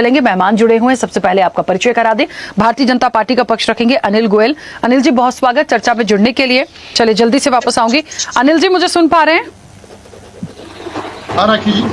चलेंगे। मेहमान जुड़े हुए हैं, सबसे पहले आपका परिचय करा दें। भारतीय जनता पार्टी का पक्ष रखेंगे अनिल गोयल। अनिल जी, बहुत स्वागत चर्चा में जुड़ने के लिए। चलिए जल्दी से वापस आऊंगी। अनिल जी, मुझे सुन पा रहे हैं? हाँ राखी जी।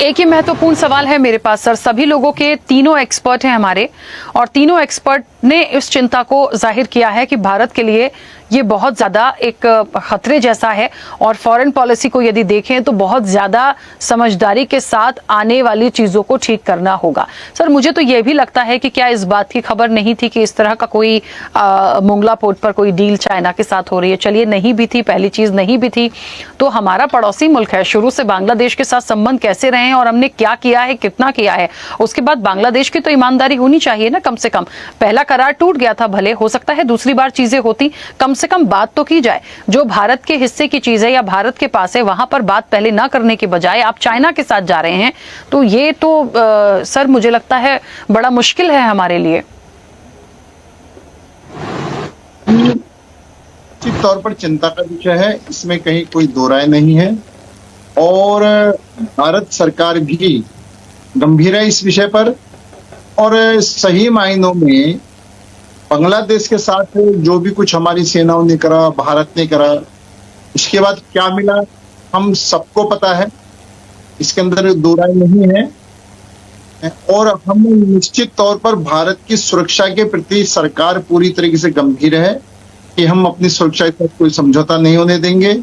एक ही महत्वपूर्ण सवाल है मेरे पास सर। सभी लोगों के, तीनों एक्सपर्ट हैं हमारे, और तीनों एक्सपर्ट ने इस चिंता को जाहिर किया है कि भारत के लिए ये बहुत ज्यादा एक खतरे जैसा है, और फॉरेन पॉलिसी को यदि देखें तो बहुत ज्यादा समझदारी के साथ आने वाली चीजों को ठीक करना होगा। सर, मुझे तो ये भी लगता है कि क्या इस बात की खबर नहीं थी कि इस तरह का कोई मोंगला पोर्ट पर कोई डील चाइना के साथ हो रही है? चलिए, नहीं भी थी, पहली चीज नहीं भी थी तो हमारा पड़ोसी मुल्क है, शुरू से बांग्लादेश के साथ संबंध कैसे रहे हैं और हमने क्या किया है, कितना किया है, उसके बाद बांग्लादेश की तो ईमानदारी होनी चाहिए ना। कम से कम पहला करार टूट गया था, भले हो सकता है दूसरी बार चीजें होती, कम से कम बात तो की जाए। जो भारत के हिस्से की चीज है या भारत के पास है, वहां पर बात पहले ना करने के बजाय आप चाइना के साथ जा रहे हैं, तो ये तो सर मुझे लगता है बड़ा मुश्किल है हमारे लिए। निश्चित तौर पर चिंता का विषय है, इसमें कहीं कोई दो राय नहीं है, और भारत सरकार भी गंभीर है इस विषय पर। और सही मायनों में बांग्लादेश के साथ जो भी कुछ हमारी सेनाओं ने करा, भारत ने करा, इसके बाद क्या मिला हम सबको पता है, इसके अंदर दो राय नहीं है। और हम निश्चित तौर पर भारत की सुरक्षा के प्रति सरकार पूरी तरीके से गंभीर है कि हम अपनी सुरक्षा के साथ कोई समझौता नहीं होने देंगे।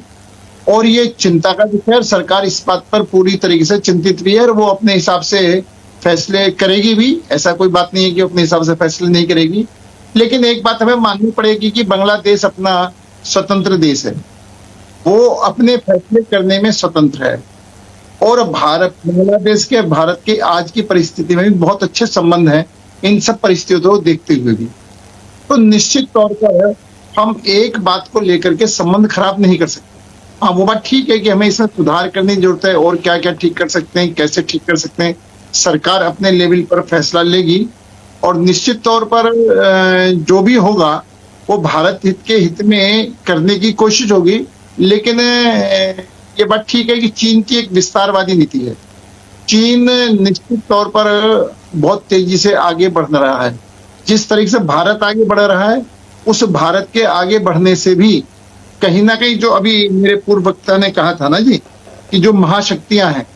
और ये चिंता का विषय है, सरकार इस बात पर पूरी तरीके से चिंतित भी है, और वो अपने हिसाब से फैसले करेगी भी। ऐसा कोई बात नहीं है कि अपने हिसाब से फैसले नहीं करेगी, लेकिन एक बात हमें माननी पड़ेगी कि बांग्लादेश अपना स्वतंत्र देश है, वो अपने फैसले करने में स्वतंत्र है। और बांग्लादेश के भारत की आज की परिस्थिति में भी बहुत अच्छे संबंध हैं, इन सब परिस्थितियों को देखते हुए भी। तो निश्चित तौर पर हम एक बात को लेकर के संबंध खराब नहीं कर सकते। हाँ, वो बात ठीक है कि हमें इसमें सुधार करने की जरूरत है, और क्या क्या ठीक कर सकते हैं, कैसे ठीक कर सकते हैं, सरकार अपने लेवल पर फैसला लेगी। और निश्चित तौर पर जो भी होगा वो भारत हित के हित में करने की कोशिश होगी। लेकिन ये बात ठीक है कि चीन की एक विस्तारवादी नीति है। चीन निश्चित तौर पर बहुत तेजी से आगे बढ़ रहा है। जिस तरीके से भारत आगे बढ़ रहा है, उस भारत के आगे बढ़ने से भी कहीं ना कहीं, जो अभी मेरे पूर्व वक्ता ने कहा था ना जी, कि जो महाशक्तियां हैं,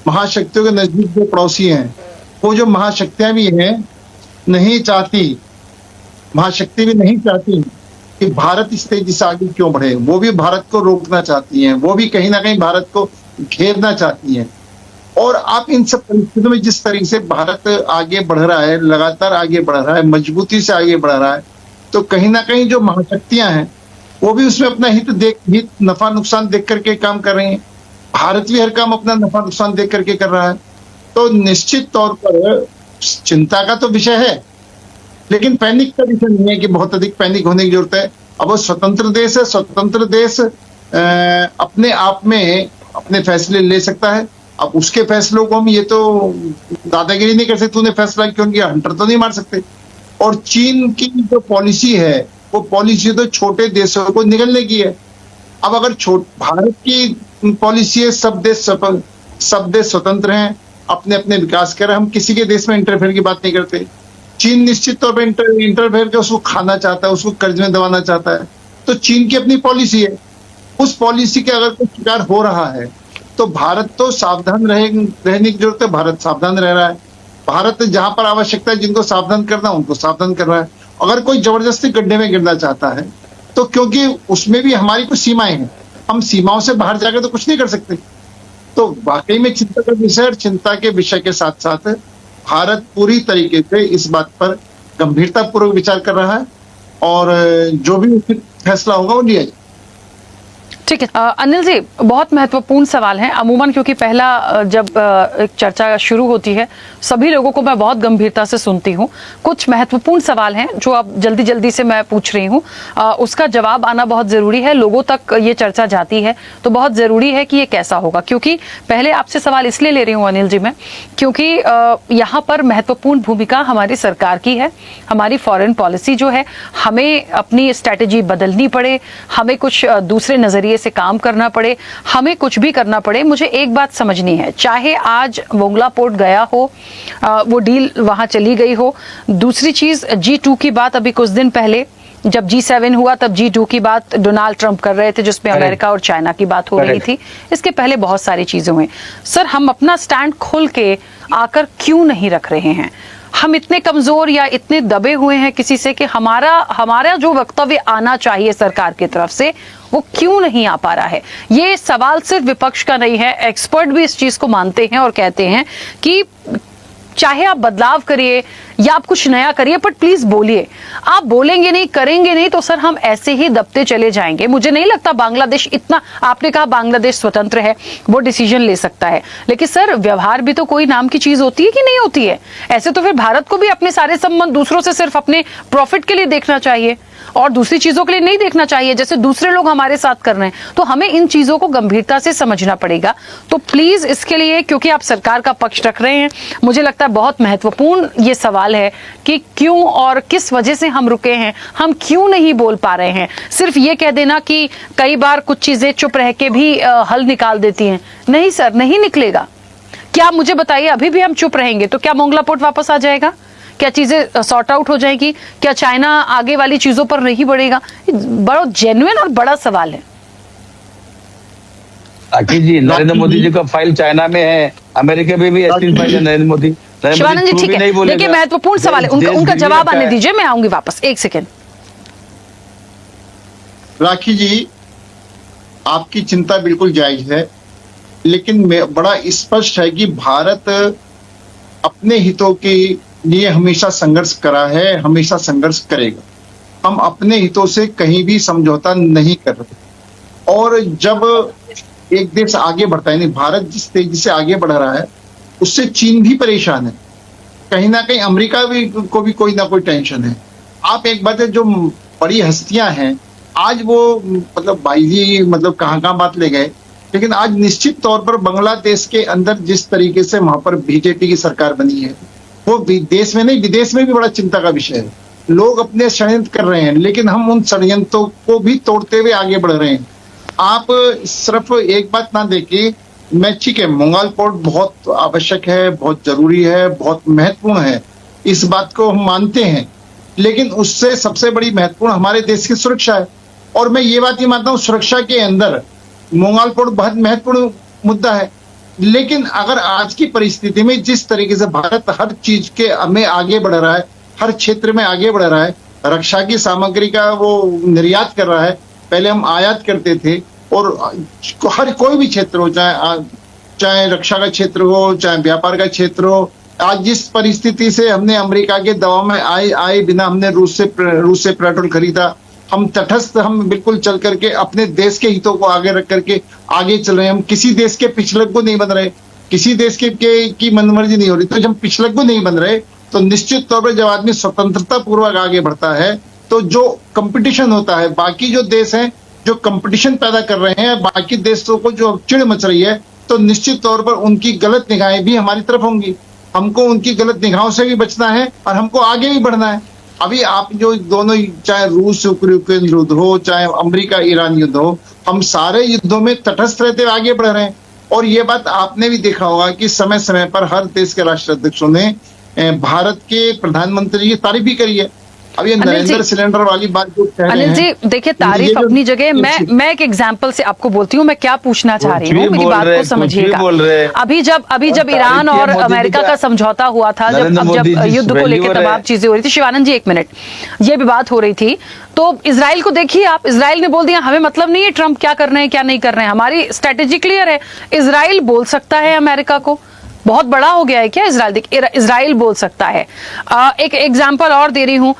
महाशक्तियों के नजदीक जो पड़ोसी हैं, वो जो महाशक्तियां भी हैं नहीं चाहती, महाशक्ति भी नहीं चाहती कि भारत इस तेजी से आगे क्यों बढ़े। वो भी भारत को रोकना चाहती हैं, वो भी कहीं ना कहीं भारत को घेरना चाहती हैं। और आप इन सब परिस्थितियों में जिस तरीके से भारत आगे बढ़ रहा है, लगातार आगे बढ़ रहा है, मजबूती से आगे बढ़ रहा है, तो कहीं ना कहीं जो महाशक्तियां हैं वो भी उसमें अपना हित नफा नुकसान देख करके काम कर रही हैं। भारत भी हर काम अपना नफा नुकसान देख करके कर रहा है। तो निश्चित तौर पर चिंता का तो विषय है, लेकिन पैनिक का विषय नहीं है कि बहुत अधिक पैनिक होने की जरूरत है। अब वो स्वतंत्र देश है, स्वतंत्र देश अपने आप में अपने फैसले ले सकता है। अब उसके फैसलों को हम ये तो दादागिरी नहीं कर सकते, तूने फैसला क्यों किया, हंटर तो नहीं मार सकते। और चीन की जो पॉलिसी है, वो पॉलिसी तो छोटे देशों को निगलने की है। अब अगर भारत की पॉलिसी है, सब देश स्वतंत्र हैं, अपने अपने विकास कर, हम किसी के देश में इंटरफेयर की बात नहीं करते। चीन निश्चित तौर पर इंटरफेयर कर उसको खाना चाहता है, उसको कर्ज में दबाना चाहता है। तो चीन की अपनी पॉलिसी है, उस पॉलिसी के अगर कोई शिकार हो रहा है तो भारत तो सावधान रहने की जरूरत है। भारत सावधान रह रहा है। भारत जहां पर आवश्यकता है, जिनको सावधान करना उनको सावधान कर रहा है। अगर कोई जबरदस्ती गड्ढे में गिरना चाहता है तो क्योंकि उसमें भी हमारी कुछ सीमाएं हैं, हम सीमाओं से बाहर जाकर तो कुछ नहीं कर सकते। तो वाकई में चिंता का विषय, और चिंता के विषय के साथ साथ भारत पूरी तरीके से इस बात पर गंभीरता पूर्वक विचार कर रहा है, और जो भी उचित फैसला होगा वो लिया जाए। ठीक है अनिल जी, बहुत महत्वपूर्ण सवाल है। अमूमन क्योंकि पहला जब एक चर्चा शुरू होती है, सभी लोगों को मैं बहुत गंभीरता से सुनती हूँ। कुछ महत्वपूर्ण सवाल हैं जो अब जल्दी जल्दी से मैं पूछ रही हूँ, उसका जवाब आना बहुत जरूरी है। लोगों तक ये चर्चा जाती है तो बहुत जरूरी है कि ये कैसा होगा। क्योंकि पहले आपसे सवाल इसलिए ले रही हूँ अनिल जी मैं, क्योंकि यहाँ पर महत्वपूर्ण भूमिका हमारी सरकार की है। हमारी फॉरेन पॉलिसी जो है, हमें अपनी स्ट्रैटेजी बदलनी पड़े, हमें कुछ दूसरे नजरिए लिए से काम करना पड़े, हमें कुछ भी करना पड़े, मुझे एक बात समझनी है, चाहे आज मोंगला पोर्ट गया हो, वो डील वहां चली गई हो। दूसरी चीज G2 की बात, अभी कुछ दिन पहले जब G7 हुआ तब G2 की बात डोनाल्ड ट्रंप कर रहे थे, जिसमें अमेरिका और चाइना की बात हो रही थी। इसके पहले बहुत सारी चीजें हुई। सर, हम अपना स्टैंड खोल के आकर क्यों नहीं रख रहे हैं? हम इतने कमजोर या इतने दबे हुए हैं किसी से कि हमारा जो वक्तव्य आना चाहिए सरकार की तरफ से वो क्यों नहीं आ पा रहा है? ये सवाल सिर्फ विपक्ष का नहीं है, एक्सपर्ट भी इस चीज को मानते हैं और कहते हैं कि चाहे आप बदलाव करिए या आप कुछ नया करिए, पर प्लीज बोलिए। आप बोलेंगे नहीं, करेंगे नहीं, तो सर हम ऐसे ही दबते चले जाएंगे। मुझे नहीं लगता बांग्लादेश इतना, आपने कहा बांग्लादेश स्वतंत्र है, वो डिसीजन ले सकता है, लेकिन सर व्यवहार भी तो कोई नाम की चीज होती है कि नहीं होती है? ऐसे तो फिर भारत को भी अपने सारे संबंध दूसरों से सिर्फ अपने प्रॉफिट के लिए देखना चाहिए और दूसरी चीजों के लिए नहीं देखना चाहिए, जैसे दूसरे लोग हमारे साथ कर रहे हैं। तो हमें इन चीजों को गंभीरता से समझना पड़ेगा। तो प्लीज इसके लिए, क्योंकि आप सरकार का पक्ष रख रहे हैं, मुझे लगता है बहुत महत्वपूर्ण ये सवाल है कि क्यों और किस वजह से हम रुके हैं, हम क्यों नहीं बोल पा रहे हैं। सिर्फ ये कह देना कि कई बार कुछ चीजें चुप रह के भी हल निकाल देती हैं, नहीं सर, नहीं निकलेगा। क्या मुझे बताइए, अभी भी हम चुप रहेंगे तो क्या मोंगला पोर्ट वापस आ जाएगा? क्या चीजें सॉर्ट आउट हो जाएगी? क्या चाइना आगे वाली चीजों पर नहीं बढ़ेगा? बड़ा जेन्युइन और बड़ा सवाल है। राखी जी, नरेंद्र मोदी जी का फाइल चाइना में है, अमेरिका में भी ऐसी फाइल है नरेंद्र मोदी। शिवानंद जी ठीक है, देखिए महत्वपूर्ण सवाल है, उनका जवाब आने दीजिए, मैं आऊंगी वापस, एक सेकेंड। राखी जी, आपकी चिंता बिल्कुल जायज है, लेकिन बड़ा स्पष्ट है कि भारत अपने हितों के लिए हमेशा संघर्ष करा है, हमेशा संघर्ष करेगा। हम अपने हितों से कहीं भी समझौता नहीं कर रहे। और जब एक देश आगे बढ़ता है, नहीं भारत जिस तेजी से आगे बढ़ रहा है उससे चीन भी परेशान है, कहीं ना कहीं अमेरिका को भी कोई ना कोई टेंशन है। आप एक बात है, जो बड़ी हस्तियां हैं आज वो मतलब भाई जी मतलब कहाँ बात ले गए, लेकिन आज निश्चित तौर पर बांग्लादेश के अंदर जिस तरीके से वहां पर बीजेपी की सरकार बनी है, वो देश में नहीं विदेश में भी बड़ा चिंता का विषय है। लोग अपने षड्यंत्र कर रहे हैं, लेकिन हम उन षड्यंत्रों को भी तोड़ते हुए आगे बढ़ रहे हैं। आप सिर्फ एक बात ना देखिए, मैं ठीक है, मोंगल पोर्ट बहुत आवश्यक है, बहुत जरूरी है, बहुत महत्वपूर्ण है, इस बात को हम मानते हैं, लेकिन उससे सबसे बड़ी महत्वपूर्ण हमारे देश की सुरक्षा है। और मैं ये बात ही मानता हूँ, सुरक्षा के अंदर मोंगल पोर्ट बहुत महत्वपूर्ण मुद्दा है। लेकिन अगर आज की परिस्थिति में जिस तरीके से भारत हर चीज के में आगे बढ़ रहा है, हर क्षेत्र में आगे बढ़ रहा है, रक्षा की सामग्री का वो निर्यात कर रहा है, पहले हम आयात करते थे, और हर कोई भी क्षेत्र हो, चाहे रक्षा का क्षेत्र हो, चाहे व्यापार का क्षेत्र हो, आज जिस परिस्थिति से हमने अमेरिका के दबाव में आए बिना हमने रूस से पेट्रोल खरीदा, हम तटस्थ, हम बिल्कुल चल करके अपने देश के हितों को आगे रख करके आगे चल रहे हैं। हम किसी देश के पिछलग्गू को नहीं बन रहे, किसी देश की मनमर्जी नहीं हो रही। तो जब पिछलग्गू नहीं बन रहे, तो निश्चित तौर पर जब आदमी स्वतंत्रता पूर्वक आगे बढ़ता है, तो जो कंपटीशन होता है, बाकी जो देश हैं जो कंपटीशन पैदा कर रहे हैं, बाकी देशों को जो चिड़ मच रही है, तो निश्चित तौर पर उनकी गलत निगाहें भी हमारी तरफ होंगी। हमको उनकी गलत निगाहों से भी बचना है और हमको आगे भी बढ़ना है। अभी आप जो दोनों, चाहे रूस यूक्रेन युद्ध हो, चाहे अमेरिका ईरान युद्ध हो, हम सारे युद्धों में तटस्थ रहते हुए आगे बढ़ रहे हैं। और ये बात आपने भी देखा होगा कि समय समय पर हर देश के राष्ट्राध्यक्षों ने भारत के प्रधानमंत्री की तारीफ भी करी है। अब ये नरेंद्र सिलेंडर वाली बात जो कह रहे हैं, अनिल जी देखिए, तारीफ अपनी जगह। मैं एक एग्जांपल से आपको बोलती हूँ मैं क्या पूछना चाह रही हूँ, मेरी बात को समझिएगा। अभी जब ईरान और अमेरिका का समझौता हुआ था, जब युद्ध को लेकर तमाम चीजें हो रही थी, शिवानंद जी एक मिनट, ये भी बात हो रही थी, तो इजराइल को देखिए आप, इजराइल ने बोल दिया हमें मतलब नहीं है ट्रंप क्या कर रहे हैं क्या नहीं कर रहे हैं, हमारी स्ट्रेटेजी क्लियर है। इजराइल बोल सकता है अमेरिका को, बहुत बड़ा हो गया है क्या इजराइल? देखिए इजराइल बोल सकता है। एक एग्जांपल और दे रही हूँ,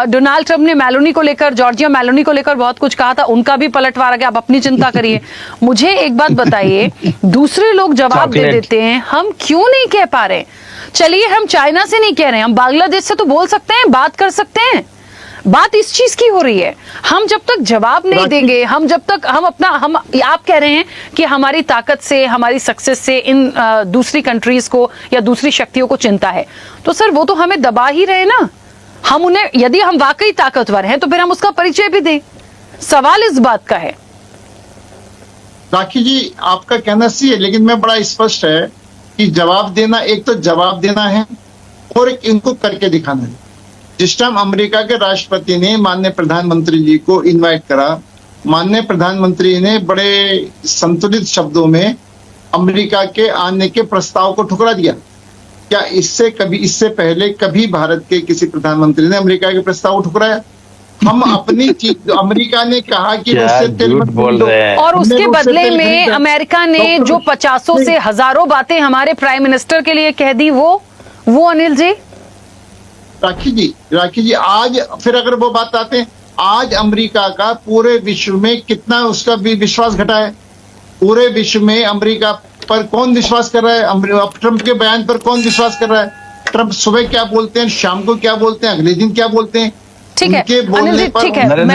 डोनाल्ड ट्रंप ने मेलोनी को लेकर, जॉर्जिया मेलोनी को लेकर बहुत कुछ कहा था, उनका भी पलटवार आ गया। आप अपनी चिंता करिए। मुझे एक बात बताइए, दूसरे लोग जवाब दे देते हैं, हम क्यों नहीं कह पा रहे? चलिए हम चाइना से नहीं कह रहे, हम बांग्लादेश से तो बोल सकते हैं, बात कर सकते हैं। बात इस चीज की हो रही है, हम जब तक जवाब नहीं देंगे, हम जब तक हम आप कह रहे हैं कि हमारी ताकत से, हमारी सक्सेस से इन दूसरी कंट्रीज को या दूसरी शक्तियों को चिंता है, तो सर वो तो हमें दबा ही रहे ना। हम उन्हें, यदि हम वाकई ताकतवर हैं तो फिर हम उसका परिचय भी दें। सवाल इस बात का है। राखी जी, आपका कहना सही है, लेकिन मैं बड़ा स्पष्ट है कि जवाब देना, एक तो जवाब देना है और एक इनको करके दिखाना है। जिस टाइम अमेरिका के राष्ट्रपति ने माननीय प्रधानमंत्री जी को इनवाइट करा, माननीय प्रधानमंत्री ने बड़े संतुलित शब्दों में अमेरिका के आने के प्रस्ताव को ठुकरा दिया। क्या इससे पहले कभी भारत के किसी प्रधानमंत्री ने अमेरिका के प्रस्ताव को ठुकराया? हम अपनी चीज, अमेरिका ने कहा कि क्या उससे तेल झूठ मत बोल खरीदो। रहे हैं। और हमने उसके उससे बदले तेल में खरीदा। अमेरिका ने डॉक्टर जो 500 से हजारों बातें हमारे प्राइम मिनिस्टर के लिए कह दी, वो अनिल जी। राखी जी, आज फिर अगर वो बात आते हैं, आज अमेरिका का पूरे विश्व में कितना उसका भी विश्वास घटा है? पूरे विश्व में अमेरिका पर कौन विश्वास कर रहा है? ट्रंप के बयान पर कौन विश्वास कर रहा है? ट्रंप सुबह क्या बोलते हैं, शाम को क्या बोलते हैं, अगले दिन क्या बोलते हैं? ठीक है उनके अनिल बोलने जी, पर ठीक है। नरेंद्र